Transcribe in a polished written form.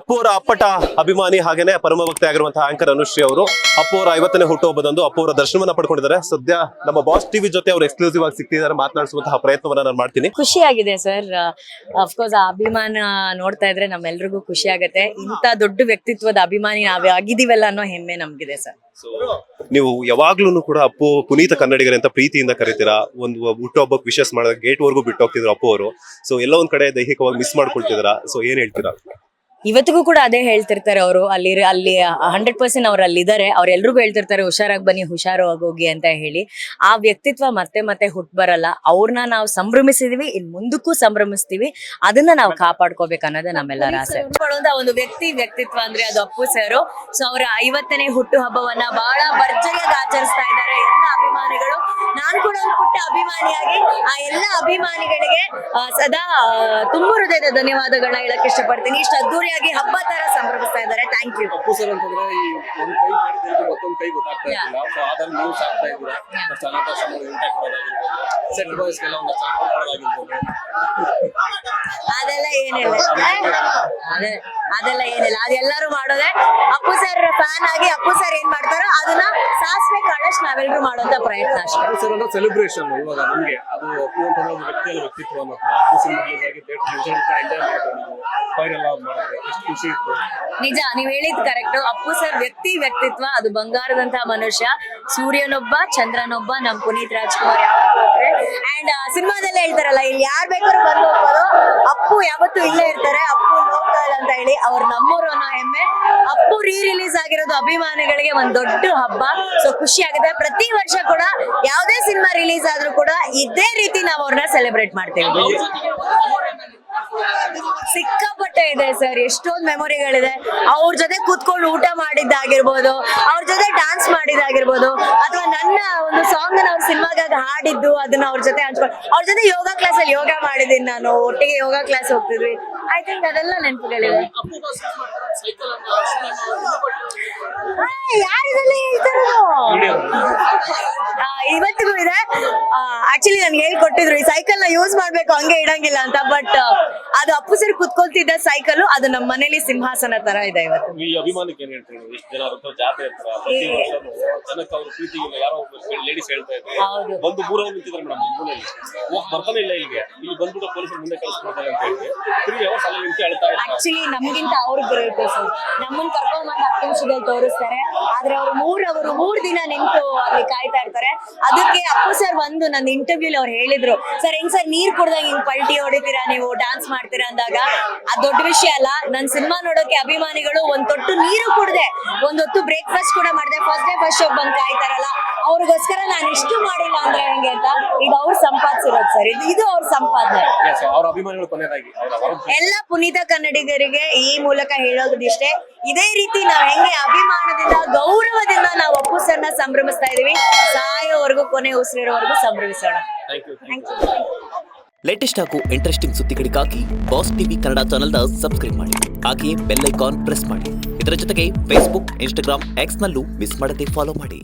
ಅಪ್ಪು ಅವರ ಅಪ್ಪಟ ಅಭಿಮಾನಿ ಹಾಗೇನೆ ಪರಮ ಭಕ್ತಿ ಆಗಿರುವಂತಹ ಆಂಕರ್ ಅನುಶ್ರೀ ಅವರು ಅಪ್ಪು ಅವರ 50ನೇ ಹುಟ್ಟುಹಬ್ಬದಂದು ಅಪ್ಪು ಅವರ ದರ್ಶನವನ್ನ ಪಡ್ಕೊಂಡಿದ್ದಾರೆ. ಸದ್ಯ ನಮ್ಮ ಬಾಸ್ ಟಿವಿ ಜೊತೆ ಅವರು ಎಕ್ಸ್ಕ್ಲೂಸಿವ್ ಆಗಿ ಸಿಗ್ತಿದ್ದಾರೆ, ಮಾತನಾಡಿಸುವಂತಹ ಪ್ರಯತ್ನವನ್ನ ನಾನು ಮಾಡ್ತೀನಿ. ಖುಷಿಯಾಗಿದೆ ಸರ್. ಅಫ್ಕೋರ್ಸ್ ಆ ಅಭಿಮಾನ ನೋಡ್ತಾ ಇದ್ರೆ ನಮ್ಮೆಲ್ರಿಗೂ ಖುಷಿ ಆಗುತ್ತೆ. ಇಂತ ದೊಡ್ಡ ವ್ಯಕ್ತಿತ್ವದ ಅಭಿಮಾನಿ ನಾವೇ ಆಗಿದೀವಲ್ಲ ಅನ್ನೋ ಹೆಮ್ಮೆ ನಮ್ಗಿದೆ ಸರ್. ನೀವು ಯಾವಾಗ್ಲೂ ಕೂಡ ಅಪ್ಪು ಪುನೀತ ಕನ್ನಡಿಗರೆ ಅಂತ ಪ್ರೀತಿಯಿಂದ ಕರಿತೀರಾ. ಒಂದು ಹುಟ್ಟುಹಬ್ಬಕ್ಕೆ ವಿಶೇಷ ಮಾಡಿದ ಗೇಟ್ ವರ್ಗೂ ಬಿಟ್ಟು ಹೋಗ್ತಿದ್ರು ಅಪ್ಪು ಅವರು. ಸೊ ಎಲ್ಲ ಒಂದ್ ಕಡೆ ದೈಹಿಕವಾಗಿ ಮಿಸ್ ಮಾಡ್ಕೊಳ್ತಿದಾರ. ಸೊ ಏನ್ ಹೇಳ್ತೀರಾ? ಇವತ್ತಿಗೂ ಕೂಡ ಅದೇ ಹೇಳ್ತಿರ್ತಾರೆ ಅವರು. ಅಲ್ಲಿ 100% ಅವ್ರು ಅಲ್ಲಿದ್ದಾರೆ. ಅವ್ರೆಲ್ರಿಗೂ ಹೇಳ್ತಿರ್ತಾರೆ ಹುಷಾರಾಗಿ ಬನ್ನಿ, ಹುಷಾರು ಆಗೋಗಿ ಅಂತ ಹೇಳಿ. ಆ ವ್ಯಕ್ತಿತ್ವ ಮತ್ತೆ ಮತ್ತೆ ಹುಟ್ಟು ಬರಲ್ಲ. ಅವ್ರನ್ನ ನಾವು ಸಂಭ್ರಮಿಸಿದೀವಿ, ಇನ್ ಮುಂದಕ್ಕೂ ಸಂಭ್ರಮಿಸ್ತೀವಿ. ಅದನ್ನ ನಾವು ಕಾಪಾಡ್ಕೋಬೇಕು ಅನ್ನೋದೇ ನಮ್ಮೆಲ್ಲರ ಆಸೆ. ಒಂದು ವ್ಯಕ್ತಿತ್ವ ಅಂದ್ರೆ ಅದು ಅಪ್ಪು ಸರ್. ಸೊ ಅವರ 50ನೇ ಹುಟ್ಟು ಹಬ್ಬವನ್ನ ಬಹಳ ಭರ್ಜರಿಯಾಗಿ ಆಚರಿಸ್ತಾ ಇದ್ದಾರೆ ಎಲ್ಲ ಅಭಿಮಾನಿಗಳು. ನಾನು ಕೂಡ ಒಂದು ಪುಟ್ಟ ಅಭಿಮಾನಿಯಾಗಿ ಆ ಎಲ್ಲ ಅಭಿಮಾನಿಗಳಿಗೆ ಸದಾ ತುಂಬ ಹೃದಯದ ಧನ್ಯವಾದಗಳನ್ನ ಹೇಳಕ್ ಇಷ್ಟಪಡ್ತೀನಿ. ಇಷ್ಟು ಅದ್ದೂರಿಯಾಗಿ ಹಬ್ಬ ತರ ಸಂಭ್ರಮಿಸ್ತಾ ಇದ್ದಾರೆ. Thank you. ಅಪ್ಪು ಸರ್ ಅಂತಂದ್ರೆ ಈ ಒಂದು ಕೈ ಮಾಡಿದ್ರೆ ಮತ್ತೊಂದು ಕೈ ಗೊತ್ತಾಗ್ತಾ ಇರಲಿಲ್ಲ. ಸೊ ಆದ್ರೆ ನೀವು ಸಾಕ್ತಾ ಇದ್ದೀರಾ. ಅನಂತ ಶ್ರಮ ಊಟ ಕೊಡೋದಾಗಿರ್ಬೋದು, ಸೆಟ್ ಬಾಯ್ಸ್ಗೆಲ್ಲ ಒಂದು ಕೊಡೋದಾಗಿರ್ಬೋದು. ಅದೆಲ್ಲ ಏನಿಲ್ಲ, ಅದೆಲ್ಲರೂ ಮಾಡೋದೇ. ಅಪ್ಪು ಸರ್ ಫ್ಯಾನ್ ಆಗಿ ಅಪ್ಪು ಸರ್ ಏನ್ ಮಾಡ್ತಾರೋ ಅದನ್ನ ಸಾಸ್ವೆ ಕಾಳಷ್ಟು ನಾವೆಲ್ಲರೂ ಮಾಡುವಂತ ಪ್ರಯತ್ನ ಅಷ್ಟೇ. ಅಪ್ಪು ಸರ್ ಅಂದ್ರೆ ಸೆಲೆಬ್ರೇಷನ್ ಇವಾಗ ನಮ್ಗೆ ಅದು ಅಪ್ಪು ಅಂತಂದ್ರೆ ಒಂದು ವ್ಯಕ್ತಿಯ ವ್ಯಕ್ತಿತ್ವ ಅನ್ನೋದು ಅಪ್ಪು ಸಿನಿಮಾ ಆಗಿ ಎಂಜಾಯ್ ಮಾಡ್ಕೊಂಡು ಫೈನಲ್ ಮಾಡಿದ್ರೆ ಎಷ್ಟು ಖುಷಿ ಇತ್ತು. ನಿಜ, ನೀವ್ ಹೇಳಿದ್ ಕರೆಕ್ಟ್. ಅಪ್ಪು ಸರ್ ವ್ಯಕ್ತಿತ್ವ ಅದು ಬಂಗಾರದಂತಹ ಮನುಷ್ಯ. ಸೂರ್ಯನೊಬ್ಬ, ಚಂದ್ರನೊಬ್ಬ, ನಮ್ ಪುನೀತ್ ರಾಜ್ಕುಮಾರ್ ಯಾವತ್ತೂ ಅಂಡ್ ಸಿನಿಮಾದಲ್ಲೇ ಹೇಳ್ತಾರಲ್ಲ, ಇಲ್ಲಿ ಯಾರ್ ಬೇಕಾದ್ರೂ ಬಂದು ಹೋಗ್ಬೋದು, ಅಪ್ಪು ಯಾವತ್ತೂ ಇಲ್ಲೇ ಇರ್ತಾರೆ, ಅಪ್ಪು ಲೋಕಲ್ ಅಂತ ಹೇಳಿ. ಅವ್ರು ನಮ್ಮೂರು ಅನ್ನೋ ಹೆಮ್ಮೆ. ಅಪ್ಪು ರಿಲೀಸ್ ಆಗಿರೋದು ಅಭಿಮಾನಿಗಳಿಗೆ ಒಂದ್ ದೊಡ್ಡ ಹಬ್ಬ. ಸೊ ಖುಷಿ ಆಗುತ್ತೆ. ಪ್ರತಿ ವರ್ಷ ಕೂಡ ಯಾವ್ದೇ ಸಿನಿಮಾ ರಿಲೀಸ್ ಆದ್ರೂ ಕೂಡ ಇದೇ ರೀತಿ ನಾವು ಅವ್ರನ್ನ ಸೆಲೆಬ್ರೇಟ್ ಮಾಡ್ತೇವೆ. ಸಿಕ್ಕಾಪಟ್ಟೆ ಇದೆ ಸರ್, ಎಷ್ಟೊಂದು ಮೆಮೊರಿಗಳಿದೆ. ಅವ್ರ ಜೊತೆ ಕೂತ್ಕೊಂಡು ಊಟ ಮಾಡಿದ್ದಾಗಿರ್ಬೋದು, ಅವ್ರ ಜೊತೆ ಡ್ಯಾನ್ಸ್ ಮಾಡಿದ್ದಾಗಿರ್ಬೋದು, ಅಥವಾ ನನ್ನ ಒಂದು ಸಾಂಗ್ ಅವ್ರ ಸಿನಿಮಾಗಾಗಿ ಹಾಡಿದ್ದು ಅದನ್ನ ಅವ್ರ ಜೊತೆ ಹಂಚ್ಕೊಂಡು, ಅವ್ರ ಜೊತೆ ಯೋಗ ಕ್ಲಾಸ್ ಅಲ್ಲಿ ಯೋಗ ಮಾಡಿದ್ದೀನಿ ನಾನು, ಒಟ್ಟಿಗೆ ಯೋಗ ಕ್ಲಾಸ್ ಹೋಗ್ತಿದ್ವಿ. ಐ ಥಿಂಕ್ ಅದೆಲ್ಲ ನೆನಪುಗಳಿವೆ. ಯಾರಿದೆಲ್ಲ ಹೇಳ್ತಾರೋ ಇವತ್ತಿಗೂ ಇದೆ. ಆಕ್ಚುಲಿ ನನ್ಗೆ ಹೇಳ್ಕೊಟ್ಟಿದ್ರು ಈ ಸೈಕಲ್ ನ ಯೂಸ್ ಮಾಡ್ಬೇಕು, ಹಂಗೆ ಇಡಂಗಿಲ್ಲ ಅಂತ. ಬಟ್ ಅದು ಅಪ್ಪು ಸರ್ ಕುತ್ಕೊಳ್ತಿದ್ದ ಸೈಕಲ್, ಅದು ನಮ್ಮ ಮನೇಲಿ ಸಿಂಹಾಸನ ತರ ಇದೆ ಇವತ್ತು. ಈ ಅಭಿಮಾನಕ್ಕೆ ಏನ್ ಹೇಳ್ತೀರಿ? ಎಷ್ಟು ಜನ ಜಾತ್ರೆ ಇರ್ತಾರೆ, ಪ್ರತಿ ವರ್ಷ ಜನಕ್ಕೆ ಅವ್ರ ಪ್ರೀತಿಗೆ ಯಾರೋ ಲೇಡೀಸ್ ಹೇಳ್ತಾ ಇದ್ದಾರೆ, ಬಂದು ಮೂರವ್ರು ನಿಂತಿದ್ದಾರೆ ಮೇಡಮ್, ಮೂರಲ್ಲಿ ಹೋಗಿ ಬರ್ತಾನೆ ಇಲ್ಲ ಇಲ್ಲಿಗೆ, ಇಲ್ಲಿ ಬಂದ್ಬಿಟ್ಟು ಪೊಲೀಸರು ಮುಂದೆ ಕಳಿಸ್ಕೊಡ್ತಾರೆ ಅಂತ ಹೇಳಿ 3 hours ಅಲ್ಲಿ ನಿಂತು ಹೇಳ್ತಾ ಇದ್ದಾರೆ. ಆಕ್ಚುಲಿ ನಮ್ಗಿಂತ ಅವ್ರು ಗ್ರೇಟ್ ಸರ್. ನಮ್ಮನ್ನ ಕರ್ಕೊಂಡ್ಬಂದು 10 ನಿಮಿಷದಲ್ಲಿ ತೋರಿಸ್ತಾರೆ, ಆದ್ರೆ ಅವ್ರು 3 ದಿನ ನಿಂತು ಅಲ್ಲಿ ಕಾಯ್ತಾ ಇರ್ತಾರೆ. ಅದಕ್ಕೆ ಅಪ್ಪು ಸರ್ ಒಂದು ನನ್ನ ಇಂಟರ್ವ್ಯೂಲಿ ಅವ್ರು ಹೇಳಿದ್ರು, ಸರ್ ಹೆಂಗ್ ಸರ್ ನೀರ್ ಕುಡ್ದಾಗ ಹಿಂಗ್ ಪಲ್ಟಿ ಹೊಡಿತೀರಾ, ನೀವು ಡ್ಯಾನ್ಸ್ ಮಾಡ್ತೀರಾ ಅಂದಾಗ ಅದ್ ದೊಡ್ಡ ವಿಷಯ ಅಲ್ಲ. ನನ್ ಸಿನಿಮಾ ನೋಡೋಕೆ ಅಭಿಮಾನಿಗಳು ಒಂದ್ ತೊಟ್ಟು ನೀರು ಕುಡ್ದೆ, ಒಂದೊತ್ತು ಬ್ರೇಕ್ಫಾಸ್ಟ್ ಕೂಡ ಮಾಡಿದೆ, ಫಸ್ಟ್ ಶೋ ಬಂದ್ ಕಾಯ್ತಾರಲ್ಲ, ಅವ್ರಿಗೋಸ್ಕರ ನಾನು ಇಷ್ಟು ಮಾಡಿಲ್ಲ ಅಂದ್ರೆ ಹೆಂಗೆ ಅಂತ. ಇದು ಅವ್ರು ಸಂಪಾದಿಸಿರೋದು ಸರ್, ಇದು ಅವ್ರ ಸಂಪಾದನೆ. ಅವ್ರ ಅಭಿಮಾನಿಗಳು ಕೊನೆಯದಾಗಿ ಎಲ್ಲ ಪುನೀತ ಕನ್ನಡಿಗರಿಗೆ ಈ ಮೂಲಕ ಹೇಳೋದಿಷ್ಟೇ, ಇದೇ ರೀತಿ ನಾವ್ ಹೆಂಗೆ ಅಭಿಮಾನದಿಂದ ಗೌರವದಿಂದ ನಾವು ಅಪ್ಪು ಸರ್ನ ಸಂಭ್ರಮಿಸ್ತಾ ಇದೀವಿ, ಸಾಯೋವರೆಗೂ ಕೊನೆ ಉಸಿರಿರೋವರೆಗೂ ಸಂಭ್ರಮಿಸೋಣ. Thank you. ಲೇಟೆಸ್ಟ್ ಹಾಗೂ ಇಂಟ್ರೆಸ್ಟಿಂಗ್ ಸುದ್ದಿಗಳಿಗಾಗಿ ಬಾಸ್ ಟಿವಿ ಕನ್ನಡ ಚಾನೆಲ್ನ ಸಬ್ಸ್ಕ್ರೈಬ್ ಮಾಡಿ. ಹಾಗೆಯೇ ಬೆಲ್ ಐಕಾನ್ ಪ್ರೆಸ್ ಮಾಡಿ. ಇದರ ಜೊತೆಗೆ ಫೇಸ್ಬುಕ್, ಇನ್ಸ್ಟಾಗ್ರಾಮ್, ಎಕ್ಸ್ ನಲ್ಲೂ ಮಿಸ್ ಮಾಡದೆ ಫಾಲೋ ಮಾಡಿ.